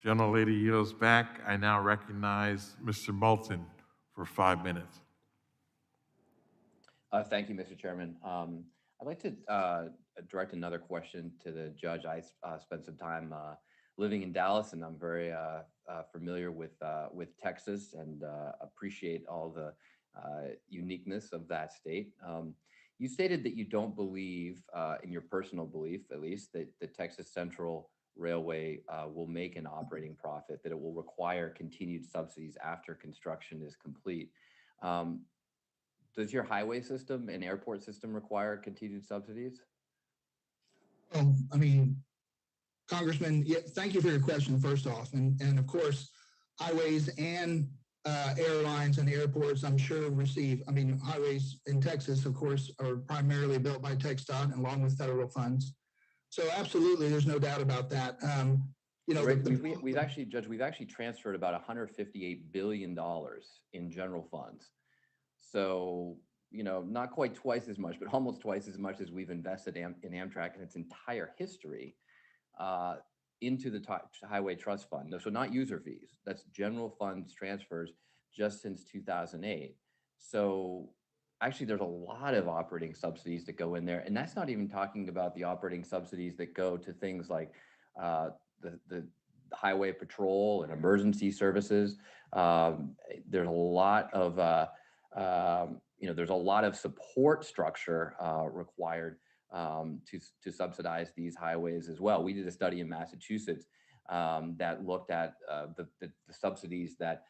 Gentlelady yields back. I now recognize Mr. Moulton for 5 minutes. Thank you, Mr. Chairman. I'd like to direct another question to the judge. I spent some time living in Dallas, and I'm very familiar with Texas, and appreciate all the uniqueness of that state. You stated that you don't believe, in your personal belief at least, that the Texas Central Railway will make an operating profit, that it will require continued subsidies after construction is complete. Um, does your highway system and airport system require continued subsidies? I mean, Congressman, yeah, thank you for your question, first off. And of course, highways and airlines and airports, I'm sure receive, I mean, highways in Texas, of course, are primarily built by TxDOT and along with federal funds. So absolutely, there's no doubt about that. Right, we've actually, Judge, we've actually transferred about $158 billion in general funds. So, not quite twice as much, but almost twice as much as we've invested in Amtrak in its entire history, uh, into the Highway Trust Fund. No, so not user fees. That's general funds transfers just since 2008. So actually, there's a lot of operating subsidies that go in there, and that's not even talking about the operating subsidies that go to things like uh, the highway patrol and emergency services. There's a lot of there's a lot of support structure required to subsidize these highways as well. We did a study in Massachusetts that looked at the subsidies that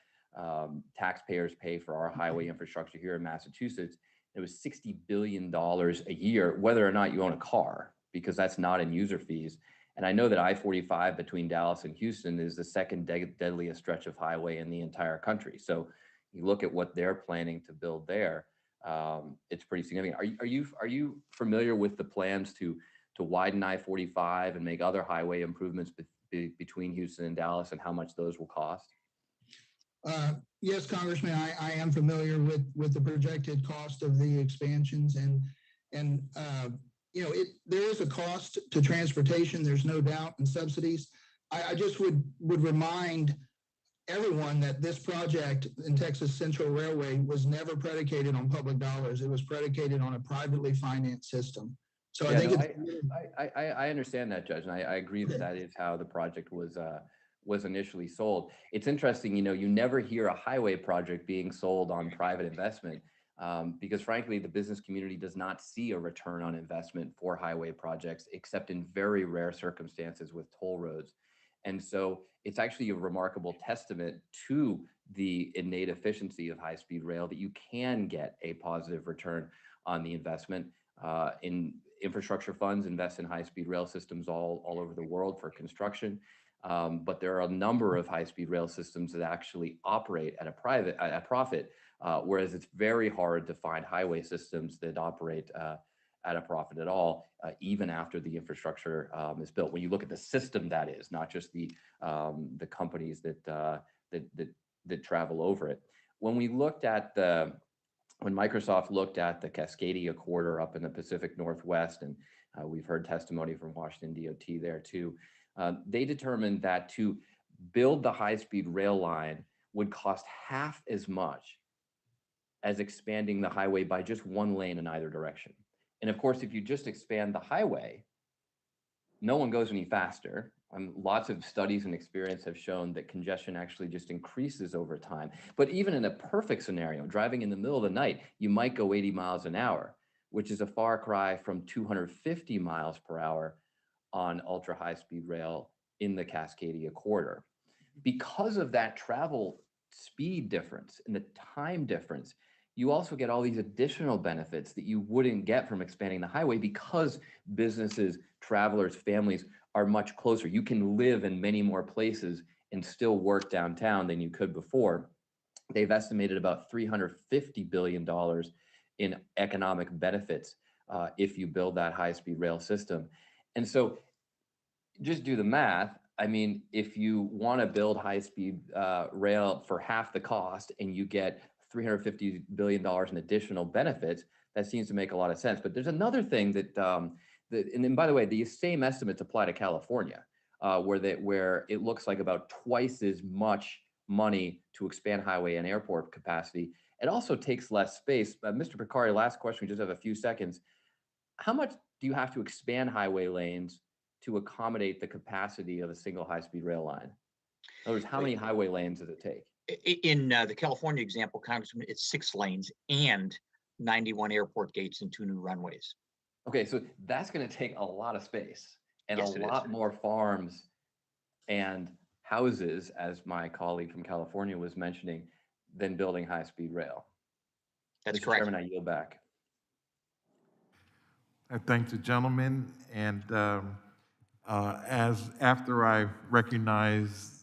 taxpayers pay for our highway infrastructure here in Massachusetts. It was $60 billion a year, whether or not you own a car, because that's not in user fees. And I know that I-45 between Dallas and Houston is the second deadliest stretch of highway in the entire country. So you look at what they're planning to build there, it's pretty significant. Are you familiar with the plans to widen I-45 and make other highway improvements between Houston and Dallas, and how much those will cost? Yes, Congressman, I am familiar with the projected cost of the expansions and there is a cost to transportation. There's no doubt, and subsidies. I just would remind everyone that this project in Texas Central Railway was never predicated on public dollars. It was predicated on a privately financed system. So I Yeah, think no, it's I understand that, Judge, and I agree that that is how the project was initially sold. It's interesting, you never hear a highway project being sold on private investment, because frankly, the business community does not see a return on investment for highway projects, except in very rare circumstances with toll roads. And so it's actually a remarkable testament to the innate efficiency of high-speed rail that you can get a positive return on the investment. In infrastructure funds invest in high-speed rail systems all over the world for construction. But there are a number of high-speed rail systems that actually operate at a profit, whereas it's very hard to find highway systems that operate at a profit at all, even after the infrastructure is built. When you look at the system, that is not just the companies that travel over it. When we looked at when Microsoft looked at the Cascadia corridor up in the Pacific Northwest, and we've heard testimony from Washington DOT there too, they determined that to build the high-speed rail line would cost half as much as expanding the highway by just one lane in either direction. And of course, if you just expand the highway, no one goes any faster. Lots of studies and experience have shown that congestion actually just increases over time. But even in a perfect scenario, driving in the middle of the night, you might go 80 miles an hour, which is a far cry from 250 miles per hour on ultra high speed rail in the Cascadia corridor. Because of that travel speed difference and the time difference, you also get all these additional benefits that you wouldn't get from expanding the highway, because businesses, travelers, families are much closer. You can live in many more places and still work downtown than you could before. They've estimated about $350 billion in economic benefits if you build that high speed rail system. And so just do the math. I mean, if you want to build high-speed rail for half the cost and you get $350 billion in additional benefits, that seems to make a lot of sense. But there's another thing that, and then by the way, these same estimates apply to California. where it looks like about twice as much money to expand highway and airport capacity. It also takes less space. Mr. Picari, last question, we just have a few seconds. How much do you have to expand highway lanes to accommodate the capacity of a single high-speed rail line? In other words, how many highway lanes does it take? In the California example, Congressman, it's 6 lanes and 91 airport gates and 2 new runways. Okay, so that's going to take a lot of space and Yes, a it is. lot more farms and houses, as my colleague from California was mentioning, than building high-speed rail. That's Mr. correct. Chairman, I yield back. I thank the gentleman, and as after I recognize